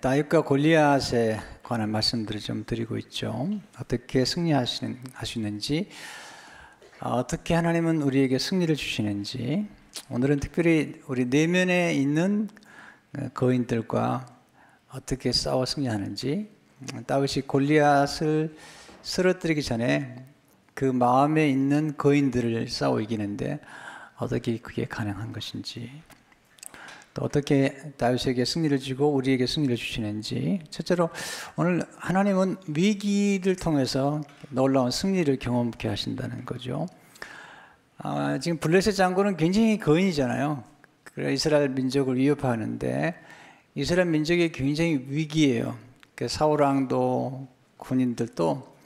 다윗과 골리앗에 관한 말씀들을 좀 드리고 있죠. 어떻게 승리하시는지, 어떻게 하나님은 우리에게 승리를 주시는지, 오늘은 특별히 우리 내면에 있는 거인들과 어떻게 싸워 승리하는지, 다윗이 골리앗을 쓰러뜨리기 전에 그 마음에 있는 거인들을 싸워 이기는데 어떻게 그게 가능한 것인지, 또 어떻게 다윗에게 승리를 주고 우리에게 승리를 주시는지. 첫째로 오늘 하나님은 위기를 통해서 놀라운 승리를 경험케 하신다는 거죠. 지금 블레셋 장군은 굉장히 거인이잖아요. 그래 이스라엘 민족을 위협하는데 이스라엘 민족이 굉장히 위기예요. 사울 왕도 군인들도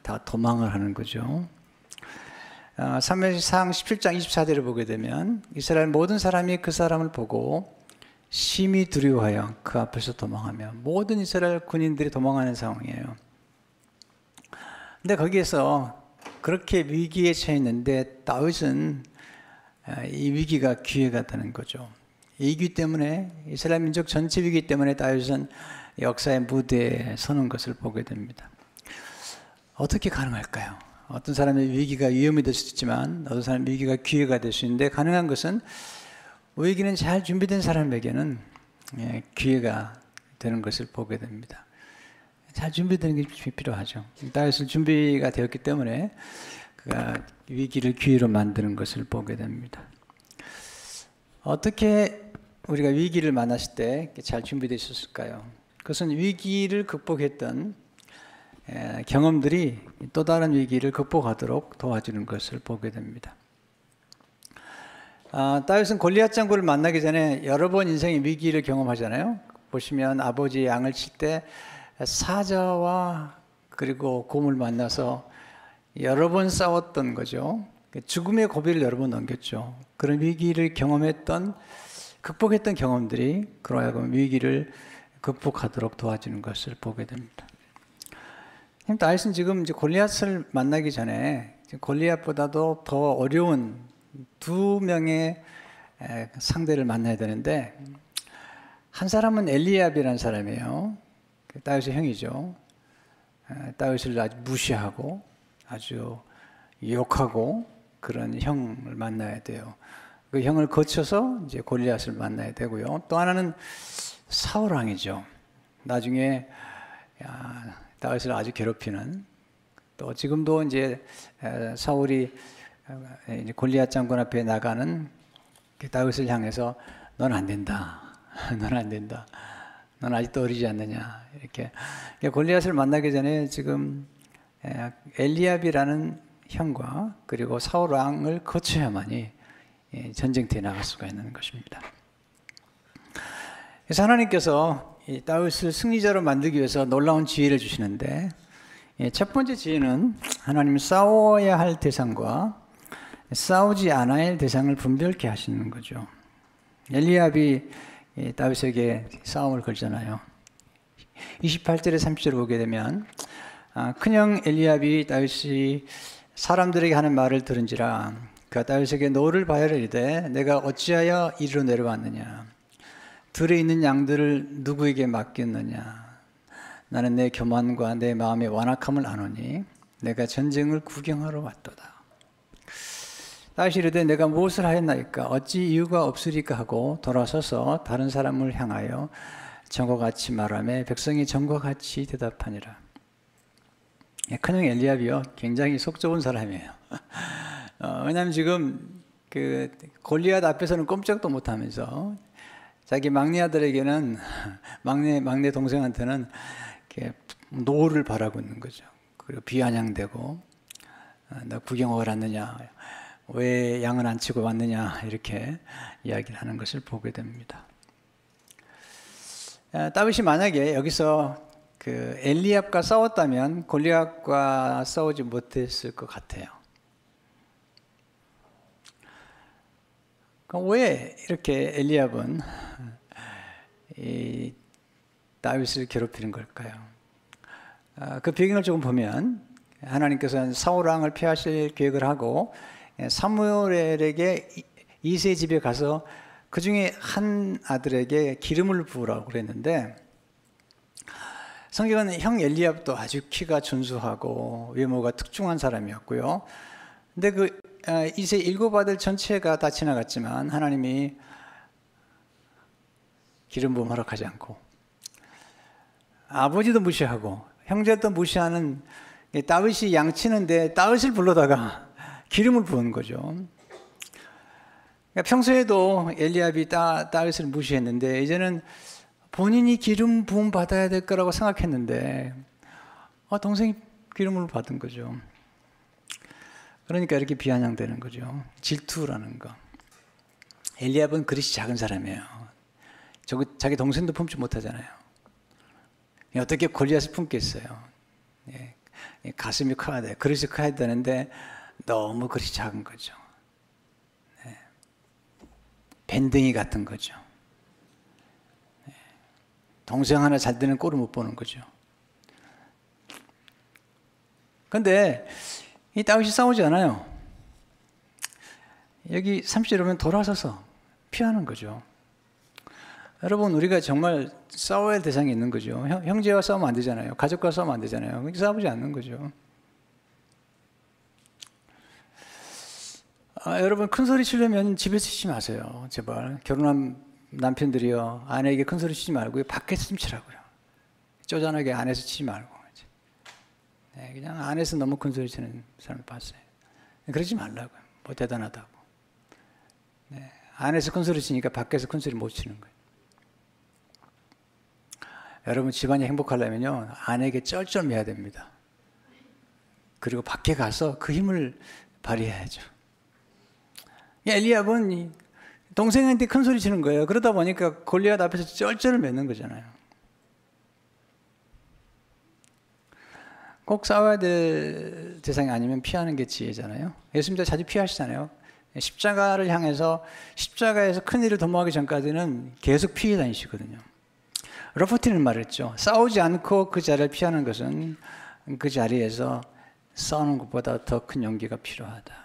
다 도망을 하는 거죠. 사무엘상 17장 24절을 보게 되면 이스라엘 모든 사람이 그 사람을 보고 심히 두려워하여 그 앞에서 도망하며, 모든 이스라엘 군인들이 도망하는 상황이에요. 근데 거기에서 그렇게 위기에 처해 있는데 다윗은 이 위기가 기회가 되는 거죠. 이 위기 때문에, 이스라엘 민족 전체 위기 때문에 다윗은 역사의 무대에 서는 것을 보게 됩니다. 어떻게 가능할까요? 어떤 사람의 위기가 위험이 될 수 있지만 어떤 사람의 위기가 기회가 될 수 있는데, 가능한 것은 위기는 잘 준비된 사람에게는 기회가 되는 것을 보게 됩니다. 잘 준비되는 게 필요하죠. 다윗은 준비가 되었기 때문에 그가 위기를 기회로 만드는 것을 보게 됩니다. 어떻게 우리가 위기를 만났을 때 잘 준비되어 있었을까요? 그것은 위기를 극복했던 경험들이 또 다른 위기를 극복하도록 도와주는 것을 보게 됩니다. 다윗은 골리앗 장군을 만나기 전에 여러 번 인생의 위기를 경험하잖아요. 보시면 아버지 양을 칠 때 사자와 그리고 곰을 만나서 여러 번 싸웠던 거죠. 죽음의 고비를 여러 번 넘겼죠. 그런 위기를 극복했던 경험들이 그로 하여금 위기를 극복하도록 도와주는 것을 보게 됩니다. 다윗은 지금 이제 골리앗을 만나기 전에 골리앗보다도 더 어려운 두 명의 상대를 만나야 되는데, 한 사람은 엘리압이라는 사람이에요. 다윗의 형이죠. 다윗을 아주 무시하고 아주 욕하고 그런 형을 만나야 돼요. 그 형을 거쳐서 이제 골리앗을 만나야 되고요. 또 하나는 사울 왕이죠. 나중에 다윗을 아주 괴롭히는, 또 지금도 이제 사울이 골리앗 장군 앞에 나가는 다윗을 향해서 넌 안 된다, 넌 안 된다, 넌 아직도 어리지 않느냐, 이렇게. 골리앗을 만나기 전에 지금 엘리압이라는 형과 그리고 사울 왕을 거쳐야만이 전쟁터에 나갈 수가 있는 것입니다. 그래서 하나님께서 이 다윗을 승리자로 만들기 위해서 놀라운 지혜를 주시는데, 첫 번째 지혜는 하나님 싸워야 할 대상과 싸우지 않아야 할 대상을 분별케 하시는 거죠. 엘리압이 다윗에게 싸움을 걸잖아요. 28절에 30절을 보게 되면 큰형 엘리압이 다윗이 사람들에게 하는 말을 들은지라 그가 다윗에게 너를 바야를 이르되 내가 어찌하여 이리로 내려왔느냐, 들에 있는 양들을 누구에게 맡겼느냐, 나는 내 교만과 내 마음의 완악함을 아노니 내가 전쟁을 구경하러 왔도다. 다윗이 이르되 내가 무엇을 하였나이까, 어찌 이유가 없으리까 하고 돌아서서 다른 사람을 향하여 전과 같이 말하며 백성이 전과 같이 대답하니라. 큰형 엘리압이요, 굉장히 속 좁은 사람이에요. 왜냐하면 지금 그 골리앗 앞에서는 꼼짝도 못하면서 자기 막내 아들에게는, 막내 동생한테는 이렇게 노를 바라고 있는 거죠. 그리고 비아냥대고 너 구경하러 왔느냐, 왜 양은 안 치고 왔느냐, 이렇게 이야기를 하는 것을 보게 됩니다. 다윗이 만약에 여기서 그 엘리압과 싸웠다면 골리앗과 싸우지 못했을 것 같아요. 그럼 왜 이렇게 엘리압은 이 다윗을 괴롭히는 걸까요? 그 배경을 조금 보면 하나님께서는 사울 왕을 피하실 계획을 하고 사무엘에게 이새의 집에 가서 그 중에 한 아들에게 기름을 부으라고 그랬는데, 성경은 형 엘리압도 아주 키가 준수하고 외모가 특중한 사람이었고요. 근데 그 이세 7 아들 전체가 다 지나갔지만 하나님이 기름 부음 허락하지 않고 아버지도 무시하고 형제도 무시하는 다윗이 양치는데 다윗을 불러다가 기름을 부은 거죠. 그러니까 평소에도 엘리압이 다윗을 무시했는데 이제는 본인이 기름 부음 받아야 될 거라고 생각했는데 동생이 기름을 받은 거죠. 그러니까 이렇게 비아냥되는 거죠. 질투라는 거. 엘리압은 그릇이 작은 사람이에요. 자기 동생도 품지 못하잖아요. 어떻게 골리앗을 품겠어요? 가슴이 커야 돼. 그릇이 커야 되는데 너무 그릇이 작은 거죠. 밴댕이 같은 거죠. 동생 하나 잘 되는 꼴을 못 보는 거죠. 그런데 이 다윗이 싸우지 않아요. 여기 30절에 보면 돌아서서 피하는 거죠. 여러분, 우리가 정말 싸워야 할 대상이 있는 거죠. 형제와 싸우면 안 되잖아요. 가족과 싸우면 안 되잖아요. 싸우지 않는 거죠. 여러분, 큰 소리 치려면 집에서 치지 마세요. 제발. 결혼한 남편들이요, 아내에게 큰 소리 치지 말고 밖에서 좀 치라고요. 쪼잔하게 안에서 치지 말고. 그냥 안에서 너무 큰 소리 치는 사람을 봤어요. 그러지 말라고요. 뭐 대단하다고. 안에서 큰 소리 치니까 밖에서 큰 소리 못 치는 거예요. 여러분, 집안이 행복하려면요, 아내에게 쩔쩔매야 됩니다. 그리고 밖에 가서 그 힘을 발휘해야죠. 엘리압은 동생한테 큰 소리 치는 거예요. 그러다 보니까 골리앗 앞에서 쩔쩔을 맺는 거잖아요. 꼭 싸워야 될 대상이 아니면 피하는 게 지혜잖아요. 예수님도 자주 피하시잖아요. 십자가를 향해서 십자가에서 큰일을 도모하기 전까지는 계속 피해 다니시거든요. 러퍼틴은 말했죠. 싸우지 않고 그 자리를 피하는 것은 그 자리에서 싸우는 것보다 더 큰 용기가 필요하다.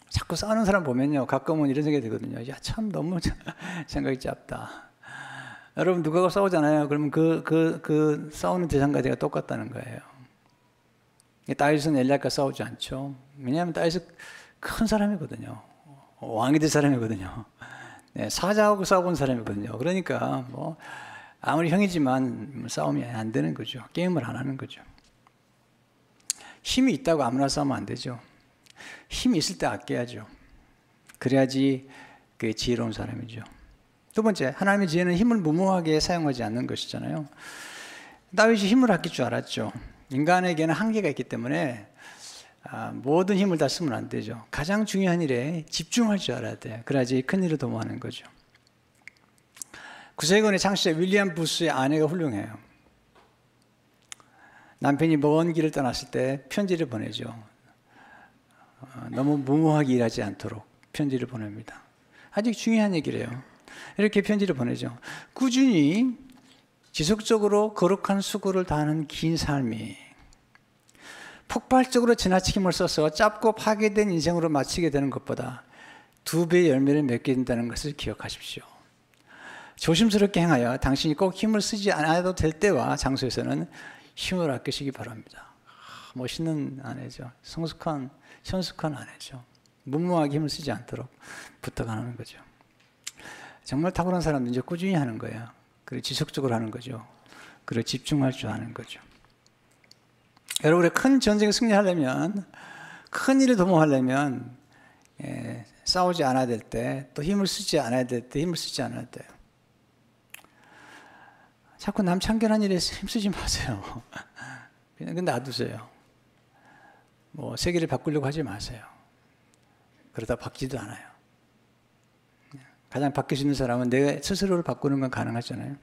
자꾸 싸우는 사람 보면요, 가끔은 이런 생각이 들거든요. 야, 참 너무 생각이 짧다. 여러분, 누가 싸우잖아요. 그러면 그 싸우는 대상까지가 똑같다는 거예요. 다윗은 엘리압과 싸우지 않죠. 왜냐하면 다윗은 큰 사람이거든요. 왕이 될 사람이거든요. 사자하고 싸워본 사람이거든요. 그러니까 뭐 아무리 형이지만 싸움이 안 되는 거죠. 게임을 안 하는 거죠. 힘이 있다고 아무나 싸우면 안 되죠. 힘이 있을 때 아껴야죠. 그래야지 그게 지혜로운 사람이죠. 두 번째, 하나님의 지혜는 힘을 무모하게 사용하지 않는 것이잖아요. 다윗이 힘을 아낄 줄 알았죠. 인간에게는 한계가 있기 때문에 모든 힘을 다 쓰면 안 되죠. 가장 중요한 일에 집중할 줄 알아야 돼요. 그래야지 큰 일을 도모하는 거죠. 구세군의 창시자 윌리엄 부스의 아내가 훌륭해요. 남편이 먼 길을 떠났을 때 편지를 보내죠. 너무 무모하게 일하지 않도록 편지를 보냅니다. 아주 중요한 얘기래요. 이렇게 편지를 보내죠. 꾸준히 지속적으로 거룩한 수고를 다하는 긴 삶이 폭발적으로 지나치게 힘을 써서 짧고 파괴된 인생으로 마치게 되는 것보다 2배의 열매를 맺게 된다는 것을 기억하십시오. 조심스럽게 행하여 당신이 꼭 힘을 쓰지 않아도 될 때와 장소에서는 힘을 아끼시기 바랍니다. 멋있는 아내죠. 성숙한, 현숙한 아내죠. 무모하게 힘을 쓰지 않도록 부탁하는 거죠. 정말 탁월한 사람은 이제 꾸준히 하는 거예요. 그리고 지속적으로 하는 거죠. 그리고 집중할 줄 아는 거죠. 여러분의 큰 전쟁에 승리하려면, 큰 일을 도모하려면 싸우지 않아야 될 때, 또 힘을 쓰지 않아야 될 때 힘을 쓰지 않아야 돼요. 자꾸 남 참견한 일에 힘쓰지 마세요. 그냥 놔두세요. 뭐 세계를 바꾸려고 하지 마세요. 그러다 바뀌지도 않아요. 가장 바뀔 수 있는 사람은 내 스스로를 바꾸는 건 가능하잖아요.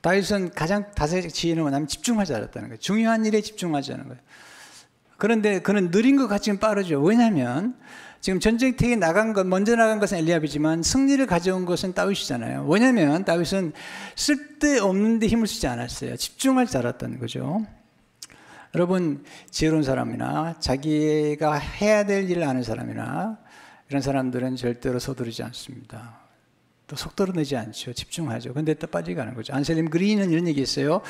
다윗은 가장 다스의 지혜는 뭐냐면 집중하지 않았다는 거예요. 중요한 일에 집중하지 않은 거예요. 그런데 그는 느린 것 같지만 빠르죠. 왜냐하면 지금 전쟁터에 먼저 나간 것은 엘리압이지만 승리를 가져온 것은 다윗이잖아요. 왜냐하면 다윗은 쓸데없는 데 힘을 쓰지 않았어요. 집중할 줄 알았다는 거죠. 여러분, 지혜로운 사람이나 자기가 해야 될 일을 아는 사람이나 이런 사람들은 절대로 서두르지 않습니다. 또 속도로 내지 않죠. 집중하죠. 근데 또 빠져가는 거죠. 안셀림 그린은 이런 얘기 했어요.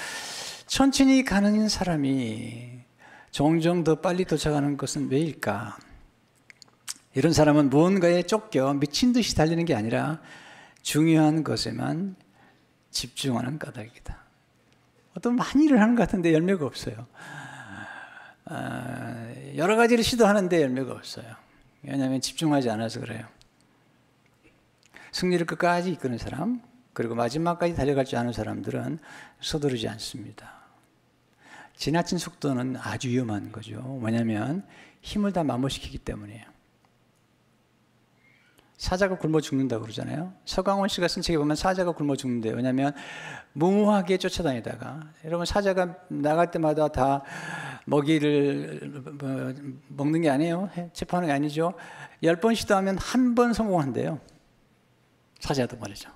천천히 가는 사람이 종종 더 빨리 도착하는 것은 왜일까? 이런 사람은 무언가에 쫓겨 미친 듯이 달리는 게 아니라 중요한 것에만 집중하는 까닭이다. 어떤 많은 일을 하는 것 같은데 열매가 없어요. 여러 가지를 시도하는데 열매가 없어요. 왜냐하면 집중하지 않아서 그래요. 승리를 끝까지 이끄는 사람, 그리고 마지막까지 달려갈 줄 아는 사람들은 서두르지 않습니다. 지나친 속도는 아주 위험한 거죠. 왜냐하면 힘을 다 마모시키기 때문이에요. 사자가 굶어 죽는다고 그러잖아요. 서강원 씨가 쓴 책에 보면 사자가 굶어 죽는데요. 왜냐하면 무모하게 쫓아다니다가, 여러분 사자가 나갈 때마다 다 먹이를 먹는 게 아니에요. 체포하는 게 아니죠. 10번 시도하면 한 번 성공한대요. 사자도 말이죠.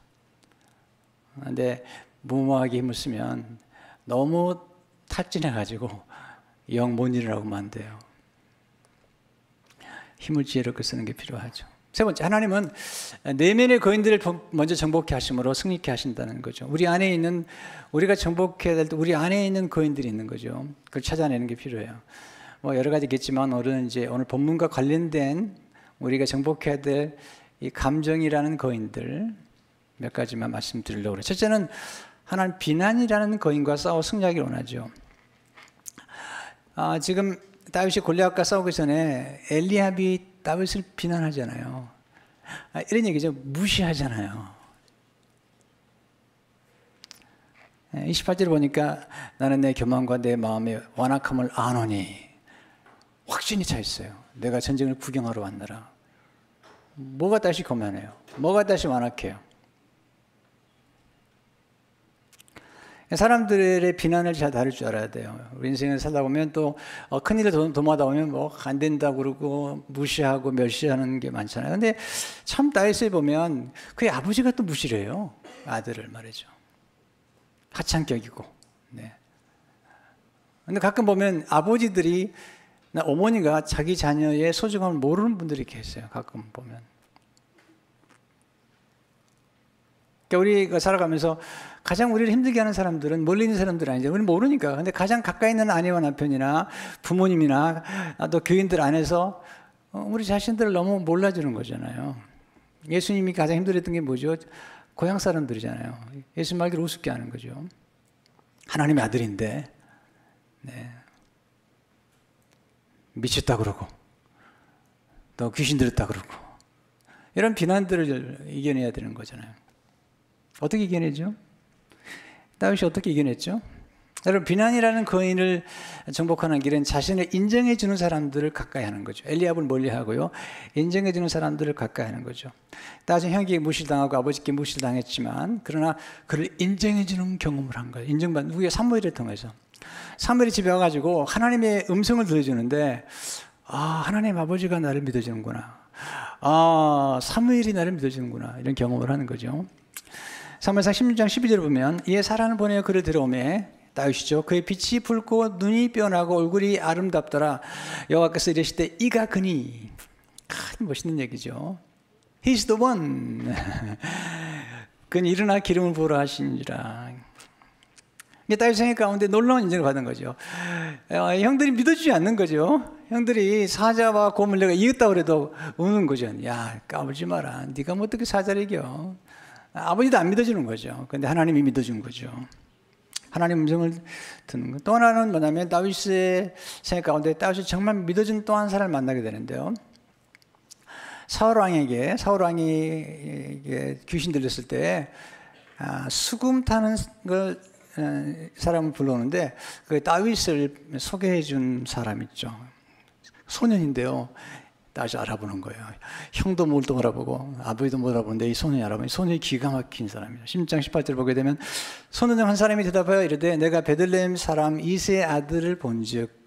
그런데 무모하게 힘을 쓰면 너무 탈진해가지고 영 못 일어나고 만돼요. 힘을 지혜롭게 쓰는 게 필요하죠. 세 번째, 하나님은 내면의 거인들을 먼저 정복케 하심으로 승리케 하신다는 거죠. 우리 안에 있는, 우리가 정복해야 될 때 우리 안에 있는 거인들이 있는 거죠. 그걸 찾아내는 게 필요해요. 뭐 여러 가지 있겠지만 오늘 본문과 관련된 우리가 정복해야 될 이 감정이라는 거인들 몇 가지만 말씀드리려고 해요. 첫째는 하나님 비난이라는 거인과 싸워 승리하기를 원하죠. 지금 다윗이 골리앗과 싸우기 전에 엘리압이 다윗을 비난하잖아요. 이런 얘기죠. 무시하잖아요. 28절 보니까 나는 내 교만과 내 마음의 완악함을 아노니 확신이 차 있어요. 내가 전쟁을 구경하러 왔느라. 뭐가 다시 교만해요? 뭐가 다시 완악해요? 사람들의 비난을 잘 다룰 줄 알아야 돼요. 우리 인생을 살다 보면 또 큰일을 도모하다 보면 뭐 안 된다고 그러고 무시하고 멸시하는 게 많잖아요. 근데 참 다윗을 보면 그의 아버지가 또 무시를 해요. 아들을 말이죠. 하찮게 여기고. 네. 근데 가끔 보면 아버지들이, 어머니가 자기 자녀의 소중함을 모르는 분들이 계세요. 가끔 보면. 그러니까 우리가 살아가면서 가장 우리를 힘들게 하는 사람들은 멀리 있는 사람들 아니죠. 우리는 모르니까. 근데 가장 가까이 있는 아내와 남편이나 부모님이나 또 교인들 안에서 우리 자신들을 너무 몰라주는 거잖아요. 예수님이 가장 힘들었던 게 뭐죠? 고향 사람들이잖아요. 예수 말기를 우습게 하는 거죠. 하나님의 아들인데, 네. 미쳤다 그러고, 또 귀신 들었다 그러고, 이런 비난들을 이겨내야 되는 거잖아요. 어떻게 이겨내죠? 다윗이 어떻게 이겨냈죠? 여러분, 비난이라는 거인을 정복하는 길은 자신을 인정해 주는 사람들을 가까이 하는 거죠. 엘리압을 멀리하고요, 인정해 주는 사람들을 가까이 하는 거죠. 다윗은 형에게 무시당하고 아버지께 무시당했지만 그러나 그를 인정해 주는 경험을 한 거예요. 인정받는, 누구의? 사무엘을 통해서. 사무엘이 집에 와가지고 하나님의 음성을 들려주는데, 하나님 아버지가 나를 믿어주는구나. 사무엘이 나를 믿어주는구나. 이런 경험을 하는 거죠. 사무엘상 16장 12절을 보면 이에 사라는 보내어 그를 들어오매, 다윗이죠. 그의 빛이 붉고 눈이 변하고 얼굴이 아름답더라. 여호와께서 이르시되 이가 그니. 멋있는 얘기죠. He's the one. 그는 일어나 기름을 부으라 하시니라. 다윗 생애 가운데 놀라운 인정을 받은 거죠. 형들이 믿어주지 않는 거죠. 형들이 사자와 곰을 내가 이겼다고 해도 우는 거죠. 야, 까불지 마라. 네가 뭐 어떻게 사자를 이겨. 아버지도 안 믿어주는 거죠. 근데 하나님이 믿어준 거죠. 하나님 음성을 듣는 것. 또 하나는 뭐냐면 다윗의 생애 가운데 다윗이 정말 믿어준 또 한 사람을 만나게 되는데요. 사울 왕이 귀신 들렸을 때 수금 타는 걸 사람을 불러오는데 그 다윗을 소개해 준 사람 있죠. 소년인데요. 다시 알아보는 거예요. 형도 못 알아보고 아버지도 못 알아보는데 이 소년이 알아보니 소년이 기가 막힌 사람이에요. 16장 18절 보게 되면 소년 중 한 사람이 대답하여 이르되 내가 베들레헴 사람 이새의 아들을 본즉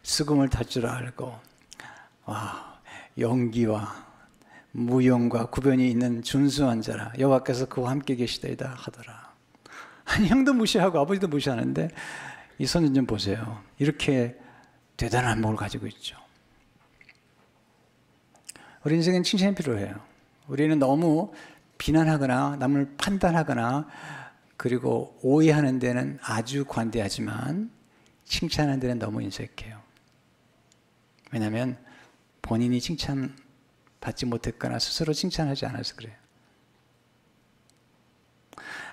수금을 탈 줄 알고, 용기와 무용과 구변이 있는 준수한 자라. 여호와께서 그와 함께 계시다이다 하더라. 아니, 형도 무시하고 아버지도 무시하는데 이 소년 좀 보세요. 이렇게 대단한 몸을 가지고 있죠. 우리 인생엔 칭찬이 필요해요. 우리는 너무 비난하거나 남을 판단하거나 그리고 오해하는 데는 아주 관대하지만 칭찬하는 데는 너무 인색해요. 왜냐하면 본인이 칭찬받지 못했거나 스스로 칭찬하지 않아서 그래요.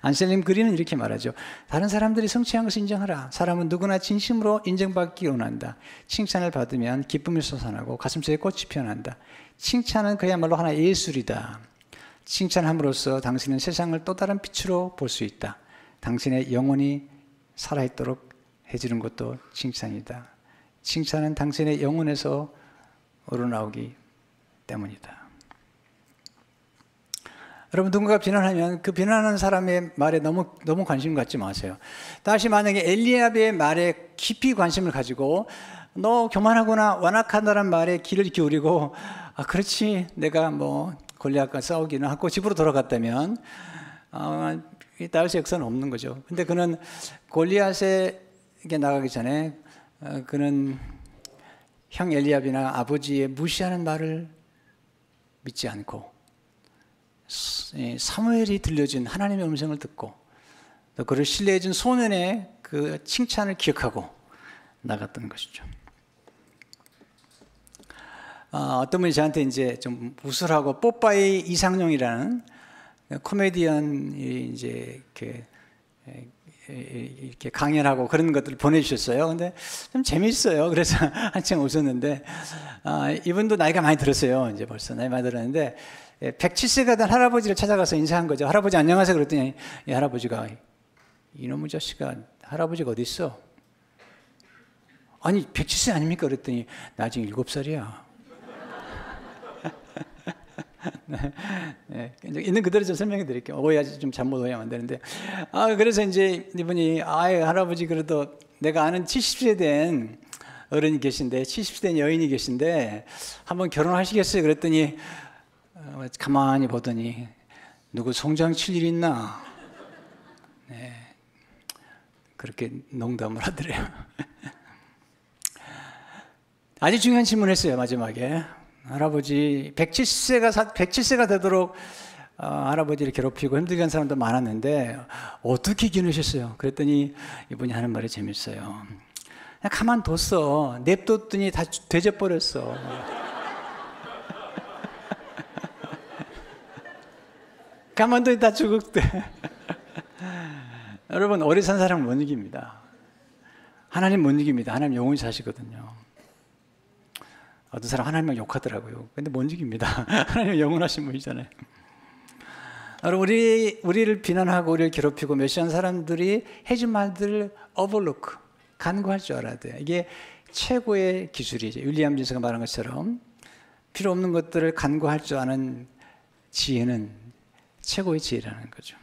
안셀림 그리는 이렇게 말하죠. 다른 사람들이 성취한 것을 인정하라. 사람은 누구나 진심으로 인정받기 원한다. 칭찬을 받으면 기쁨이 솟아나고 가슴속에 꽃이 피어난다. 칭찬은 그야말로 하나의 예술이다. 칭찬함으로써 당신은 세상을 또 다른 빛으로 볼 수 있다. 당신의 영혼이 살아있도록 해주는 것도 칭찬이다. 칭찬은 당신의 영혼에서 우러나오기 때문이다. 여러분, 누군가 비난하면 그 비난하는 사람의 말에 너무 관심 갖지 마세요. 다시 만약에 엘리압의 말에 깊이 관심을 가지고 너 교만하거나 완악하다는 말에 귀를 기울이고 그렇지 내가 뭐 골리앗과 싸우기는 하고 집으로 돌아갔다면 다윗의 역사는 없는 거죠. 근데 그는 골리앗에게 나가기 전에 그는 형 엘리압이나 아버지의 무시하는 말을 믿지 않고 사무엘이 들려준 하나님의 음성을 듣고 또 그를 신뢰해 준 소년의 그 칭찬을 기억하고 나갔던 것이죠. 어떤 분이 저한테 이제 좀 우술하고 뽀빠이 이상용이라는 코미디언이 이제 이렇게 강연하고 그런 것들을 보내주셨어요. 근데 좀 재밌어요. 그래서 한참 웃었는데, 이분도 나이가 많이 들었어요. 이제 벌써 나이 많이 들었는데, 107세가 된 할아버지를 찾아가서 인사한 거죠. 할아버지 안녕하세요. 그랬더니 이 할아버지가 이놈의 자식아, 할아버지가 어디 있어? 아니 107세 아닙니까? 그랬더니 나 지금 7살이야. 네, 있는 그대로 좀 설명해 드릴게요. 오해하지 좀 잘못 오해하면 안 되는데, 그래서 이제 이분이 할아버지 그래도 내가 아는 70세 된 어른이 계신데 70세 된 여인이 계신데 한번 결혼하시겠어요? 그랬더니 가만히 보더니 누구 송장 칠 일 있나? 네, 그렇게 농담을 하더래요. 아주 중요한 질문을 했어요. 마지막에 할아버지 107세가 되도록 할아버지를 괴롭히고 힘들게 한 사람도 많았는데 어떻게 기누셨어요? 그랬더니 이분이 하는 말이 재밌어요. 그냥 가만뒀어. 냅뒀더니 다 되져버렸어. 가만뒀더니 다 죽었대. 여러분, 오래 산 사람은 못 이깁니다. 하나님 못 이깁니다. 하나님 영원히 사시거든요. 어떤 사람 하나님만 욕하더라고요. 근데 못 이깁니다. 하나님 영원하신 분이잖아요. 여러분, 우리를 비난하고 우리를 괴롭히고 멸시한 사람들이 해준 말들을 overlook, 간구할 줄 알아야 돼요. 이게 최고의 기술이죠. 윌리엄 존스가 말한 것처럼 필요 없는 것들을 간구할 줄 아는 지혜는 최고의 지혜라는 거죠.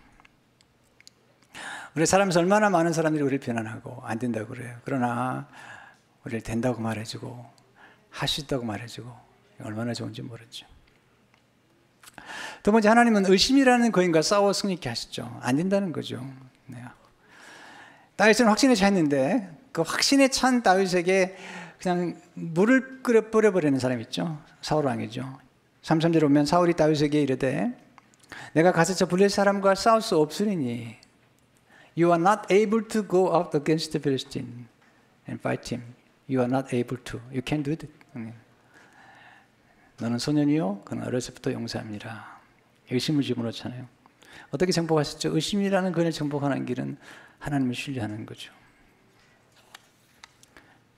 우리 살아면서 얼마나 많은 사람들이 우리를 비난하고 안 된다고 그래요. 그러나 우리를 된다고 말해주고 할 수 있다고 말해주고 얼마나 좋은지 모르죠. 두 번째, 하나님은 의심이라는 거인과 싸워 승리케 하시죠. 안 된다는 거죠. 네. 다윗은 확신에 차있는데 그 확신에 찬 다윗에게 그냥 물을 끓여 뿌려버리는 사람 있죠. 사울 왕이죠. 33절에 보면 사울이 다윗에게 이르되 내가 가서 저 블레셋 사람과 싸울 수 없으리니 You are not able to go out against the Philistine and fight him. You are not able to. You can't do it. 너는 소년이요 그는 어려서부터 용사입니다. 의심을 집어넣잖아요. 어떻게 정복하셨죠? 의심이라는 그를 정복하는 길은 하나님을 신뢰하는 거죠.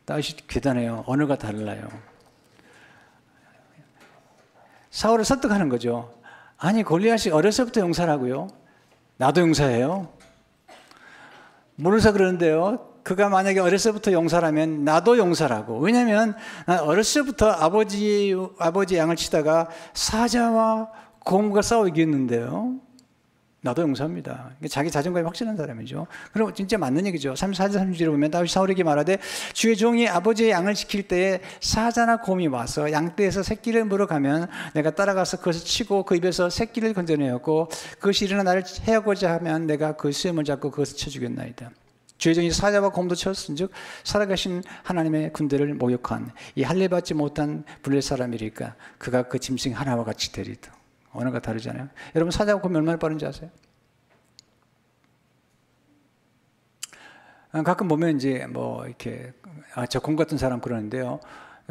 다윗이 대단해요. 언어가 달라요. 사울을 설득하는 거죠. 아니 골리앗이 어려서부터 용사라고요? 나도 용사예요. 모르서 그러는데요. 그가 만약에 어렸을 때부터 용사라면 나도 용사라고. 왜냐하면 난 어렸을 때부터 아버지 양을 치다가 사자와 곰과 싸워 이겼는데요. 나도 용사입니다. 자기 자존감이 확실한 사람이죠. 그럼 진짜 맞는 얘기죠. 34절 36절에 보면 다윗이 사울에게 말하되 주의 종이 아버지의 양을 지킬 때에 사자나 곰이 와서 양떼에서 새끼를 물어가면 내가 따라가서 그것을 치고 그 입에서 새끼를 건져내었고 그것이 일어나 나를 해하고자 하면 내가 그 수염을 잡고 그것을 쳐 죽였나이다. 주의 종이 사자와 곰도 쳤은즉 살아가신 하나님의 군대를 모욕한 이 할례받지 못한 블레셋 사람이리까 그가 그 짐승 하나와 같이 되리다. 언어가 다르잖아요. 여러분 사자가 곰이 얼마나 빠른지 아세요? 가끔 보면 이제 뭐 이렇게 저 곰 같은 사람 그러는데요.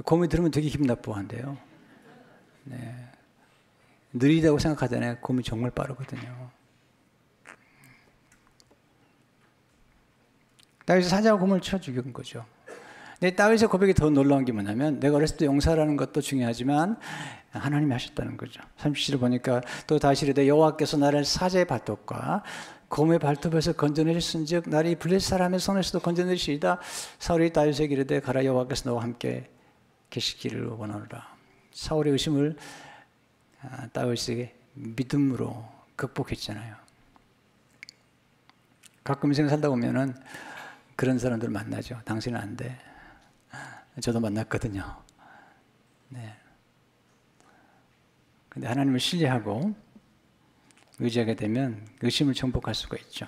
곰이 들으면 되게 기분 나빠한대요. 네. 느리다고 생각하잖아요. 곰이 정말 빠르거든요. 다윗이 사자가 곰을 쳐 죽인 거죠. 근데 다윗의 고백이 더 놀라운 게 뭐냐면 내가 어렸을 때 용사라는 것도 중요하지만 하나님이 하셨다는 거죠. 37절 보니까 또 다시 이르되 여호와께서 나를 사자의 발톱과 곰의 발톱에서 건져내셨은즉 나를 블레셋 사람의 손에서도 건져내시리이다. 사울이 다윗에게 이르되 가라 여호와께서 너와 함께 계시기를 원하노라. 사울의 의심을 다윗에게 믿음으로 극복했잖아요. 가끔 인생 살다 보면은 그런 사람들 만나죠. 당신은 안 돼. 저도 만났거든요. 네. 근데 하나님을 신뢰하고 의지하게 되면 의심을 정복할 수가 있죠.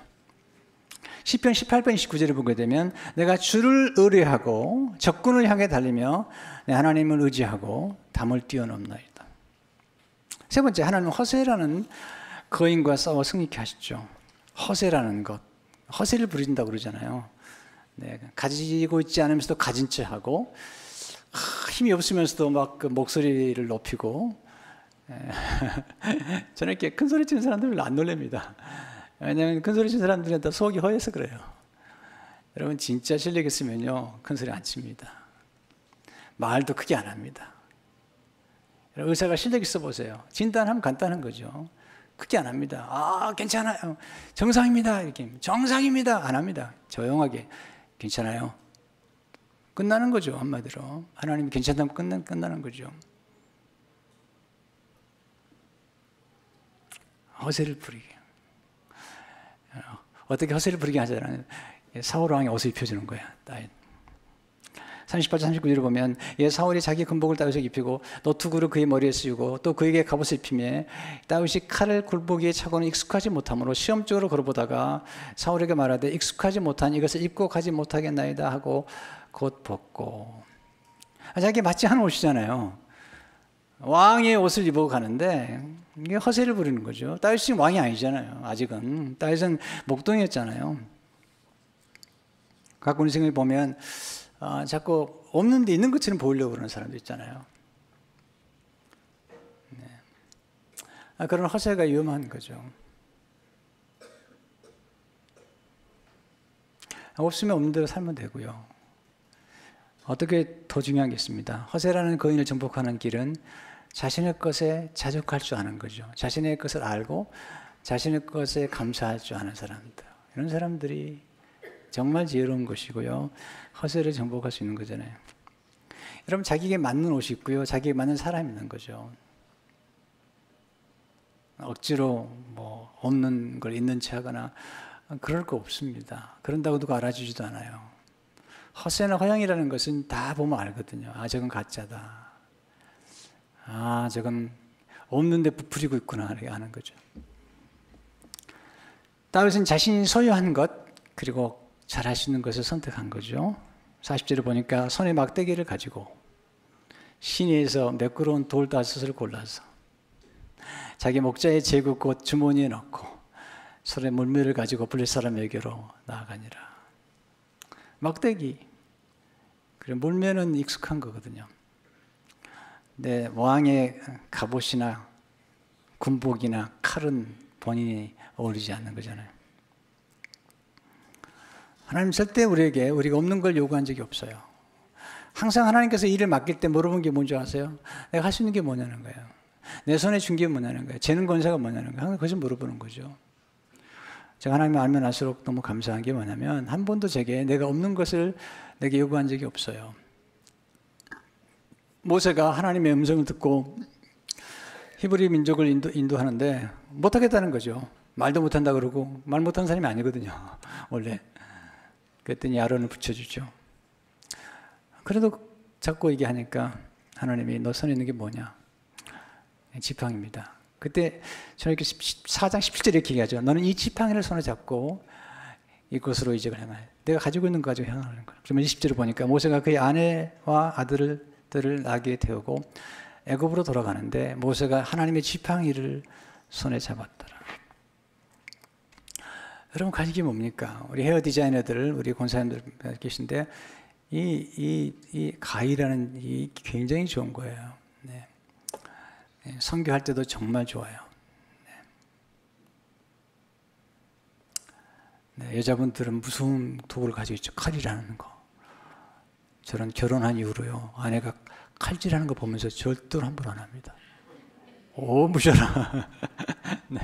시편 18편 29절을 보게 되면 내가 주를 의뢰하고 적군을 향해 달리며 내 하나님을 의지하고 담을 뛰어넘나이다. 세 번째, 하나님은 허세라는 거인과 싸워 승리케 하시죠. 허세라는 것, 허세를 부린다고 그러잖아요. 네, 가지고 있지 않으면서도 가진 채 하고 힘이 없으면서도 막 그 목소리를 높이고 저는 이렇게 큰 소리 치는 사람들을 안 놀랍니다. 왜냐하면 큰 소리 치는 사람들은 다 속이 허해서 그래요. 여러분 진짜 실력 있으면요 큰 소리 안 칩니다. 말도 크게 안 합니다. 의사가 실력 있어 보세요. 진단하면 간단한 거죠. 크게 안 합니다. 아 괜찮아요. 정상입니다. 이렇게 정상입니다. 안 합니다. 조용하게 괜찮아요. 끝나는 거죠. 한마디로 하나님이 괜찮다면 끝나는 거죠. 허세를 부리게. 어떻게 허세를 부리게 하잖아요. 사울 왕이 옷을 입혀주는 거야. 38절 39절을 보면 사울이 자기 군복을 다윗에게 입히고 노투구를 그의 머리에 씌우고 또 그에게 갑옷을 입히며 다윗이 칼을 굴복이에 차고는 익숙하지 못함으로 시험적으로 걸어보다가 사울에게 말하되 익숙하지 못한 이것을 입고 가지 못하겠나이다 하고 곧 벗고. 자기 맞지 않은 옷이잖아요. 왕의 옷을 입어 가는데 이게 허세를 부리는 거죠. 다윗이 왕이 아니잖아요. 아직은 다윗은 목동이었잖아요. 가끔 인생을 보면 자꾸 없는 데 있는 것처럼 보이려고 그러는 사람도 있잖아요. 네. 그런 허세가 위험한 거죠. 없으면 없는 대로 살면 되고요. 어떻게 더 중요한 게 있습니다. 허세라는 거인을 정복하는 길은 자신의 것에 자족할 줄 아는 거죠. 자신의 것을 알고 자신의 것에 감사할 줄 아는 사람들. 이런 사람들이 정말 지혜로운 것이고요. 허세를 정복할 수 있는 거잖아요. 여러분 자기에게 맞는 옷이 있고요. 자기에게 맞는 사람이 있는 거죠. 억지로 뭐 없는 걸 있는 체 하거나 그럴 거 없습니다. 그런다고 누가 알아주지도 않아요. 허세나 허영이라는 것은 다 보면 알거든요. 아 저건 가짜다. 아 저건 없는데 부풀리고 있구나 이렇게 아는 거죠. 다윗은 자신이 소유한 것 그리고 잘할 수 있는 것을 선택한 거죠. 40절을 보니까 손에 막대기를 가지고 시내에서 매끄러운 돌 5을 골라서 자기 목자의 제국꽃 주머니에 넣고 손에 물매를 가지고 블레셋 사람에게로 나아가니라. 막대기 그리고 물매는 익숙한 거거든요. 근데 왕의 갑옷이나 군복이나 칼은 본인이 어울리지 않는 거잖아요. 하나님 절대 우리에게 우리가 없는 걸 요구한 적이 없어요. 항상 하나님께서 일을 맡길 때 물어본 게 뭔지 아세요? 내가 할 수 있는 게 뭐냐는 거예요. 내 손에 준 게 뭐냐는 거예요. 재능 권세가 뭐냐는 거예요. 항상 그것을 물어보는 거죠. 제가 하나님을 알면 알수록 너무 감사한 게 뭐냐면 한 번도 제게 내가 없는 것을 내게 요구한 적이 없어요. 모세가 하나님의 음성을 듣고 히브리 민족을 인도하는데 못하겠다는 거죠. 말도 못한다 그러고 말 못하는 사람이 아니거든요. 원래. 그랬더니 아론을 붙여주죠. 그래도 자꾸 얘기하니까 하나님이 너 손에 있는 게 뭐냐? 지팡이입니다. 그때 저는 이렇게 4장 17절에 이렇게 얘기하죠. 너는 이 지팡이를 손에 잡고 이곳으로 이적을 행하여 내가 가지고 있는 거 가지고 행하는 거야. 그러면 20절을 보니까 모세가 그의 아내와 아들들을 나귀에 태우고 애굽으로 돌아가는데 모세가 하나님의 지팡이를 손에 잡았더라. 여러분 가진 게 뭡니까? 우리 헤어 디자이너들, 우리 권사님들 계신데 이 가위라는 이 굉장히 좋은 거예요. 네. 선교할 때도 정말 좋아요. 네, 여자분들은 무서운 도구를 가지고 있죠. 칼이라는 거. 저는 결혼한 이후로요, 아내가 칼질하는 거 보면서 절대로 함부로 안 합니다. 오, 무셔라. 네.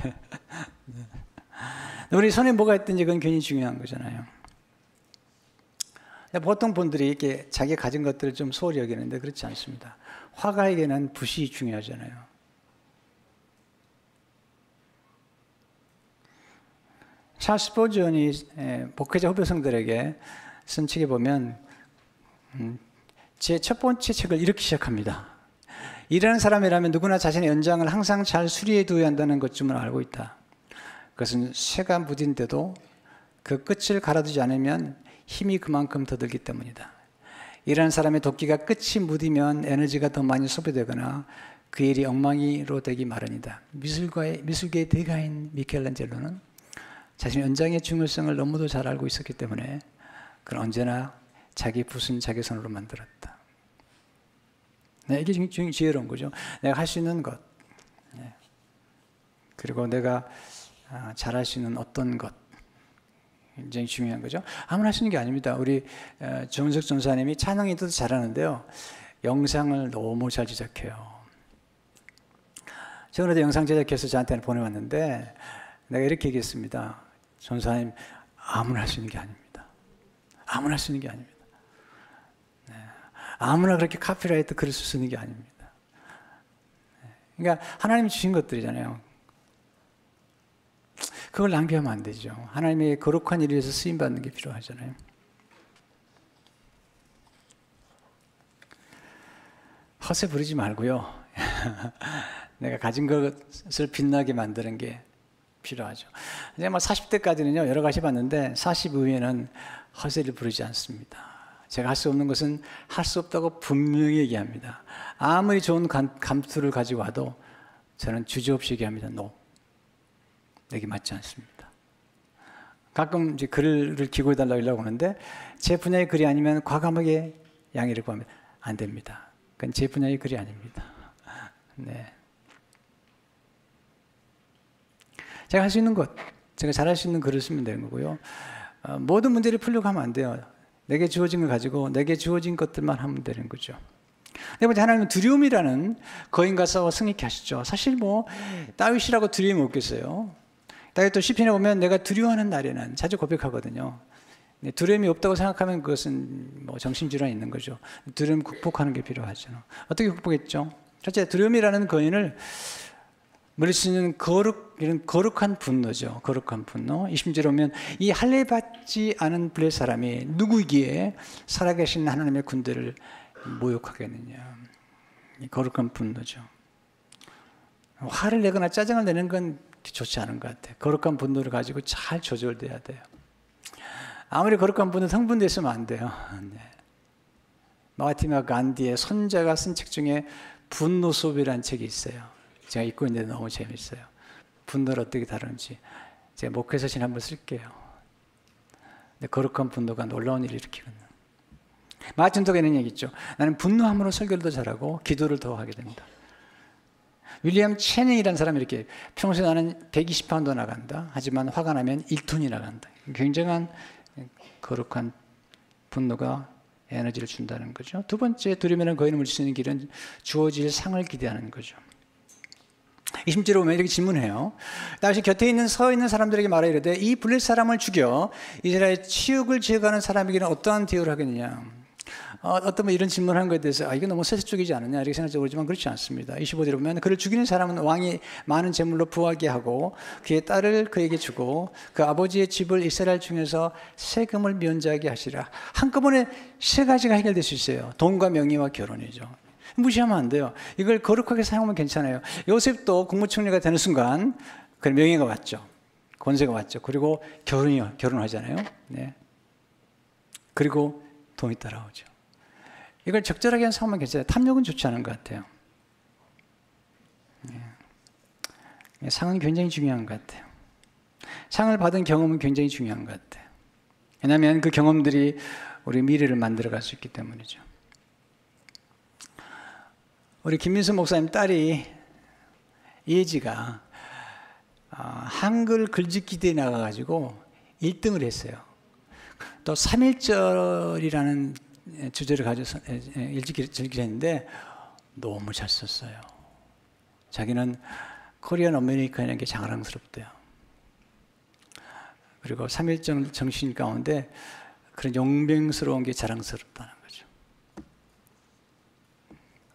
네. 우리 손에 뭐가 있든지 그건 굉장히 중요한 거잖아요. 보통 분들이 이렇게 자기 가진 것들을 좀 소홀히 여기는데 그렇지 않습니다. 화가에게는 붓이 중요하잖아요. 찰스 스포전이 목회자 후배생들에게 쓴 책에 보면 제 첫 번째 책을 이렇게 시작합니다. 일하는 사람이라면 누구나 자신의 연장을 항상 잘 수리해 두어야 한다는 것쯤은 알고 있다. 그것은 쇠가 무딘데도 그 끝을 갈아두지 않으면 힘이 그만큼 더 들기 때문이다. 일하는 사람의 도끼가 끝이 무디면 에너지가 더 많이 소비되거나 그 일이 엉망이로 되기 마련이다. 미술계의 대가인 미켈란젤로는 자신의 연장의 중요성을 너무도 잘 알고 있었기 때문에 그는 언제나 자기 붓은 자기 손으로 만들었다. 네, 이게 지혜로운 거죠. 내가 할 수 있는 것, 네. 그리고 내가 잘할 수 있는 어떤 것, 굉장히 중요한 거죠. 아무나 할 수 있는 게 아닙니다. 우리 정은석 전사님이 찬양인도 잘하는데요, 영상을 너무 잘 제작해요. 최근에도 영상 제작해서 저한테 보내왔는데 내가 이렇게 얘기했습니다. 전사님, 아무나 할 수 있는 게 아닙니다. 아무나 할 수 있는 게 아닙니다. 네. 아무나 그렇게 카피라이트 글을 쓸 수 있는 게 아닙니다. 네. 그러니까 하나님이 주신 것들이잖아요. 그걸 낭비하면 안 되죠. 하나님의 거룩한 일을 위해서 쓰임받는 게 필요하잖아요. 허세 부리지 말고요. 내가 가진 것을 빛나게 만드는 게 필요하죠. 이제 40대까지는요, 여러 가지 봤는데 40 이후에는 허세를 부르지 않습니다. 제가 할 수 없는 것은 할 수 없다고 분명히 얘기합니다. 아무리 좋은 감투를 가지고 와도 저는 주저없이 얘기합니다. No. 내게 맞지 않습니다. 가끔 이제 글을 기고해달라고 하는데 제 분야의 글이 아니면 과감하게 양해를 구합니다. 안 됩니다. 그건 제 분야의 글이 아닙니다. 네. 제가 할 수 있는 것, 제가 잘할 수 있는 글을 쓰면 되는 거고요. 모든 문제를 풀려고 하면 안 돼요. 내게 주어진 걸 가지고 내게 주어진 것들만 하면 되는 거죠. 네 번째, 하나님은 두려움이라는 거인과 싸워 승리케 하시죠. 사실 다윗이라고 두려움이 없겠어요. 다윗도 시편에 보면 내가 두려워하는 날에는 자주 고백하거든요. 두려움이 없다고 생각하면 그것은 정신질환이 있는 거죠. 두려움 극복하는 게 필요하죠. 어떻게 극복했죠? 첫째, 두려움이라는 거인을 물릴 수 있는 이런 거룩한 분노죠. 거룩한 분노. 20절에 보면 이 할례받지 않은 블레 사람이 누구이기에 살아계신 하나님의 군대를 모욕하겠느냐. 이 거룩한 분노죠. 화를 내거나 짜증을 내는 건 좋지 않은 것 같아요. 거룩한 분노를 가지고 잘 조절돼야 돼요. 아무리 거룩한 분노 흥분됐으면 안 돼요. 네. 마하티마 간디의 손자가 쓴 책 중에 분노 수업이라는 책이 있어요. 제가 읽고 있는데 너무 재밌어요. 분노를 어떻게 다루는지. 제가 목회서신 한번 쓸게요. 근데 거룩한 분노가 놀라운 일을 일으키거든요. 마틴 도가 이런 얘기 있죠. 나는 분노함으로 설교를 더 잘하고 기도를 더 하게 됩니다. 윌리엄 체닝이라는 사람이 이렇게 평소에 나는 120파운드 나간다. 하지만 화가 나면 1톤이 나간다. 굉장한 거룩한 분노가 에너지를 준다는 거죠. 두 번째, 두려움이라는 거인을 물릴 수 있는 길은 주어질 상을 기대하는 거죠. 20절에 보면 이렇게 질문해요. 다윗이 곁에 서 있는 사람들에게 말하 이르되 이 블레셋 사람을 죽여 이스라엘 치욕을 지어가는 사람에게는 어떠한 대우를 하겠느냐. 어떤 이런 질문하는 것에 대해서 이거 너무 세속적이지 않느냐 이렇게 생각하지 모르지만 그렇지 않습니다. 25절에 보면 그를 죽이는 사람은 왕이 많은 재물로 부하게 하고 그의 딸을 그에게 주고 그 아버지의 집을 이스라엘 중에서 세금을 면제하게 하시라. 한꺼번에 세 가지가 해결될 수 있어요. 돈과 명예와 결혼이죠. 무시하면 안 돼요. 이걸 거룩하게 사용하면 괜찮아요. 요셉도 국무총리가 되는 순간 그 명예가 왔죠. 권세가 왔죠. 그리고 결혼하잖아요. 네. 그리고 돈이 따라오죠. 이걸 적절하게 사용하면 괜찮아요. 탐욕은 좋지 않은 것 같아요. 상은 굉장히 중요한 것 같아요. 상을 받은 경험은 굉장히 중요한 것 같아요. 왜냐하면 그 경험들이 우리 미래를 만들어갈 수 있기 때문이죠. 우리 김민수 목사님 딸이 이혜지가 한글 글짓기 대회에 나가가지고 1등을 했어요. 또 3.1절이라는 주제를 가져서 읽기를 했는데 너무 잘 썼어요. 자기는 코리안 어메리칸이라는 게 자랑스럽대요. 그리고 3.1절 정신 가운데 그런 용맹스러운 게 자랑스럽다는 거죠.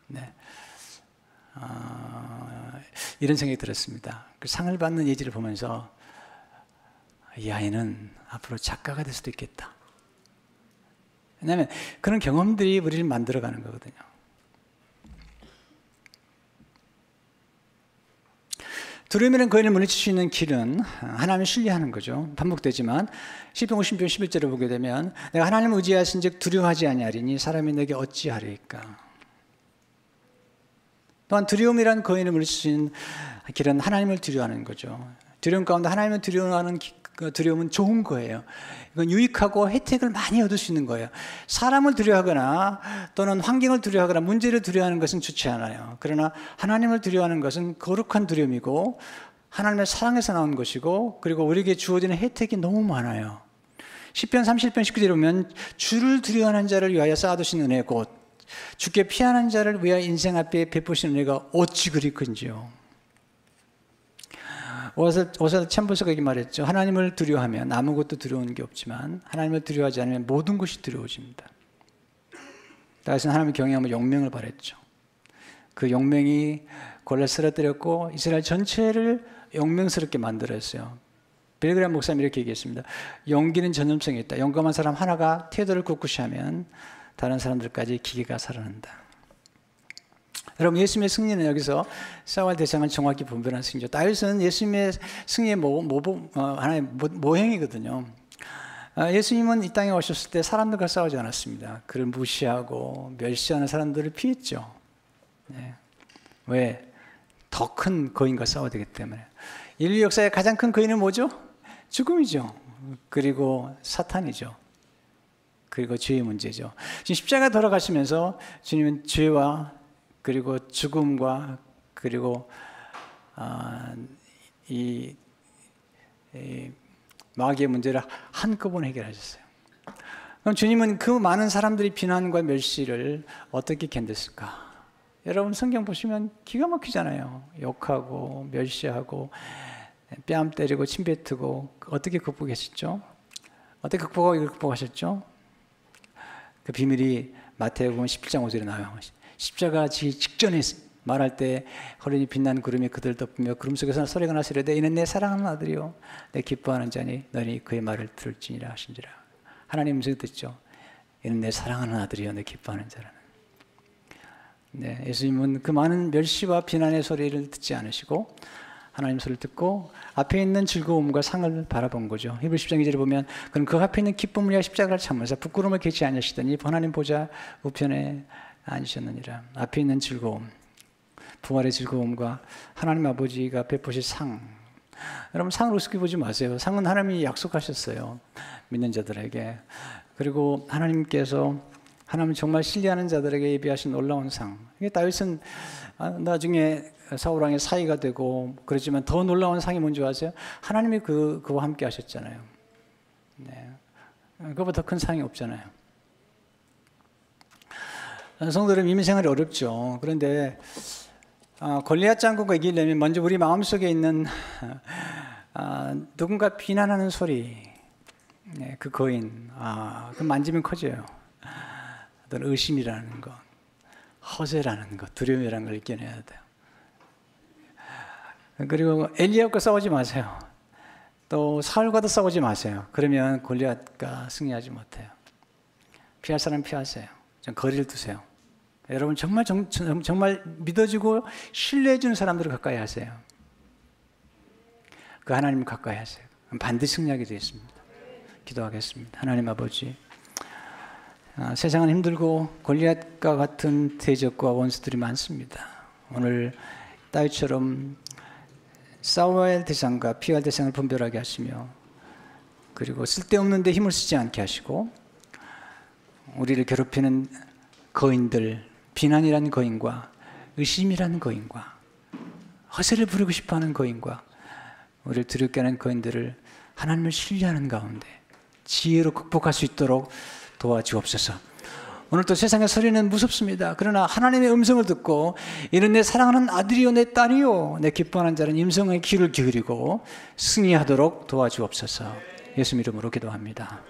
네. 이런 생각이 들었습니다. 그 상을 받는 예지를 보면서 이 아이는 앞으로 작가가 될 수도 있겠다. 왜냐하면 그런 경험들이 우리를 만들어가는 거거든요. 두려움이라는 거인을 물리칠 수 있는 길은 하나님을 신뢰하는 거죠. 반복되지만 시편 50편 11절을 보게 되면 내가 하나님을 의지하신즉 두려워하지 아니하리니 사람이 내게 어찌하리까. 또한 두려움이란 거인을 물리칠 수 있는 길은 하나님을 두려워하는 거죠. 두려움 가운데 하나님을 두려워하는 두려움은 좋은 거예요. 이건 유익하고 혜택을 많이 얻을 수 있는 거예요. 사람을 두려워하거나 또는 환경을 두려워하거나 문제를 두려워하는 것은 좋지 않아요. 그러나 하나님을 두려워하는 것은 거룩한 두려움이고 하나님의 사랑에서 나온 것이고 그리고 우리에게 주어지는 혜택이 너무 많아요. 시편 30편 19절에 보면 주를 두려워하는 자를 위하여 쌓아두신 은혜 곧 주께 피하는 자를 위하여 인생 앞에 베푸신 은혜가 어찌 그리 큰지요. 오살 챔버스가 이렇게 말했죠. 하나님을 두려워하면 아무것도 두려운 게 없지만 하나님을 두려워하지 않으면 모든 것이 두려워집니다. 다윗은 하나님을 경외하며 용맹을 바랬죠. 그 용맹이 골리앗을 쓰러뜨렸고 이스라엘 전체를 용맹스럽게 만들었어요. 빌그람 목사님이 이렇게 얘기했습니다. 용기는 전염성이 있다. 용감한 사람 하나가 태도를 꿋꿋이 하면 다른 사람들까지 기계가 살아난다. 여러분 예수님의 승리는 여기서 싸울 대상을 정확히 분별하는 승리죠. 다윗은 예수님의 승리의 하나의 모형이거든요. 예수님은 이 땅에 오셨을 때 사람들과 싸우지 않았습니다. 그를 무시하고 멸시하는 사람들을 피했죠. 네. 왜? 더 큰 거인과 싸워야 되기 때문에. 인류 역사의 가장 큰 거인은 뭐죠? 죽음이죠. 그리고 사탄이죠. 그리고 죄의 문제죠. 지금 십자가 돌아가시면서 주님은 죄와 그리고 죽음과 그리고 이 마귀의 문제를 한꺼번에 해결하셨어요. 그럼 주님은 그 많은 사람들이 비난과 멸시를 어떻게 견뎠을까? 여러분 성경 보시면 기가 막히잖아요. 욕하고 멸시하고 뺨 때리고 침 뱉고 어떻게 극복하셨죠? 어떻게 극복하셨죠? 그 비밀이 마태복음 17장 5절에 나와요. 십자가 지기 직전에 말할 때 허리니 빛난 구름이 그들을 덮으며 구름 속에서 소리가 나시려되 이는 내 사랑하는 아들이요 내 기뻐하는 자니 너희 그의 말을 들을지니라 하신지라. 하나님 음성이 듣죠. 이는 내 사랑하는 아들이요 내 기뻐하는 자라는. 네, 예수님은 그 많은 멸시와 비난의 소리를 듣지 않으시고 하나님 소리를 듣고 앞에 있는 즐거움과 상을 바라본 거죠. 히브리 10장 2절에 보면 그럼 그 앞에 있는 기쁨을 위하여 십자가를 참으면서 부끄러움을 개치 아니하시더니 하나님 보좌 우편에 앉으셨느니라. 앞에 있는 즐거움, 부활의 즐거움과 하나님 아버지가 베푸실 상. 여러분 상을 우습게 보지 마세요. 상은 하나님이 약속하셨어요. 믿는 자들에게. 그리고 하나님께서 하나님 정말 신뢰하는 자들에게 예비하신 놀라운 상. 이게 다윗은 나중에 사울왕의 사이가 되고 그렇지만 더 놀라운 상이 뭔지 아세요? 하나님이 그와 함께 하셨잖아요. 네. 그거보다 큰 상이 없잖아요. 성도들은 이민 생활이 어렵죠. 그런데 골리앗 장군과 이기려면 먼저 우리 마음속에 있는 누군가 비난하는 소리, 네, 그 거인, 그 만지면 커져요. 어떤 의심이라는 것, 허세라는 것, 두려움이라는 걸 이겨내야 돼요. 그리고 엘리압과 싸우지 마세요. 또 사울과도 싸우지 마세요. 그러면 골리앗과 승리하지 못해요. 피할 사람 피하세요. 좀 거리를 두세요. 여러분 정말 믿어주고 신뢰해주는 사람들을 가까이 하세요. 그 하나님을 가까이 하세요. 반드시 승리하게 되어 있습니다. 기도하겠습니다. 하나님 아버지, 세상은 힘들고 골리앗과 같은 대적과 원수들이 많습니다. 오늘 다윗처럼 싸워야 할 대상과 피할 대상을 분별하게 하시며, 그리고 쓸데없는 데 힘을 쓰지 않게 하시고, 우리를 괴롭히는 거인들, 비난이라는 거인과 의심이라는 거인과 허세를 부리고 싶어하는 거인과 우리를 두렵게 하는 거인들을 하나님을 신뢰하는 가운데 지혜로 극복할 수 있도록 도와주옵소서. 오늘도 세상의 소리는 무섭습니다. 그러나 하나님의 음성을 듣고 이는 내 사랑하는 아들이요 내 딸이요 내 기뻐하는 자는 임성의 귀를 기울이고 승리하도록 도와주옵소서. 예수 이름으로 기도합니다.